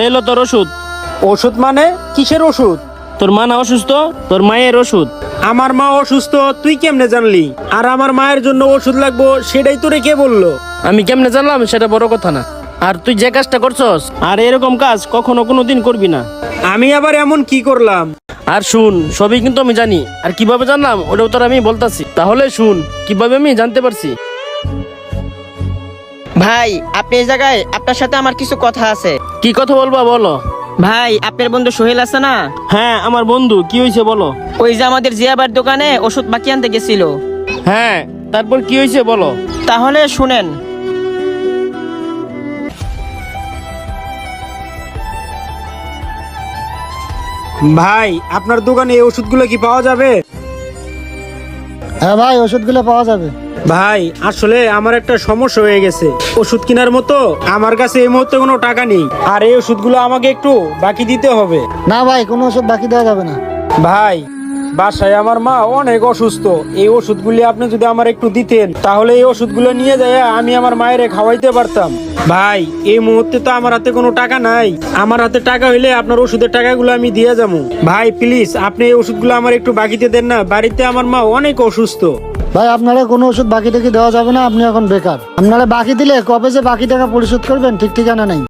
এই লো তোর ওষুধ। ওষুধ মানে কিসের ওষুধ? তোর মা না অসুস্থ, তোর মায়ের ওষুধ। আমার মা অসুস্থ তুই কেমনে জানলি? আর আমার মায়ের জন্য ওষুধ লাগবো সেটাই তোরে কে বললো? আমি কেমনে জানলাম সেটা বড় কথা না। আর তুই যে কাজটা করছস আর এরকম কাজ কখনো কোনোদিন করবি না। আমি আবার এমন কি করলাম? আর শুন, সবই কিন্তু আমি জানি। আর কিভাবে জানলাম ওটাও তোর আমি বলতাছি, তাহলে শুন কিভাবে আমি জানতে পারছি। ভাই আপনি এই জায়গায়, আপনার সাথে আমার কিছু কথা আছে। কি কথা বলবা বলো। ভাই আপনার বন্ধু সোহেল আছে না? হ্যাঁ আমার বন্ধু, কি হয়েছে বলো। ওই যে আমাদের জিয়াবার দোকানে ওষুধ বাকি আনতে গেছিল। হ্যাঁ তারপর কি হয়েছে বলো। তাহলে শুনেন। ভাই আপনার দোকানে এই ওষুধগুলো কি পাওয়া যাবে? হ্যাঁ ভাই, ওষুধগুলো পাওয়া যাবে। ভাই আসলে আমার একটা সমস্যা হয়ে গেছে, ওষুধ কেনার মতো আমার কাছে এই মুহূর্তে কোনো টাকা নেই। আর এই ওষুধগুলো আমাকে একটু বাকি দিতে হবে। না ভাই, কোনো ওষুধ বাকি দেওয়া যাবে না। ভাই বাসায় আমার মা অনেক অসুস্থ, এই ওষুধগুলি আপনি যদি আমার একটু দিতেন তাহলে এই ওষুধগুলো নিয়ে যায় আমি আমার মায়ের খাওয়াইতে পারতাম। ভাই এই মুহূর্তে তো আমার হাতে কোনো টাকা নাই, আমার হাতে টাকা হইলে আপনার ওষুধের টাকাগুলো আমি দিয়ে যাবো। ভাই প্লিজ আপনি এই ওষুধগুলো আমার একটু বাকিতে দেন না, বাড়িতে আমার মা অনেক অসুস্থ। ভাই আপনারা কোনো ওষুধ বাকি টাকি দেওয়া যাবে না, আপনি এখন বেকার। আপনারা বাকি দিলে কবে যে বাকি টাকা পরিশোধ করবেন ঠিক ঠিকানা নেই।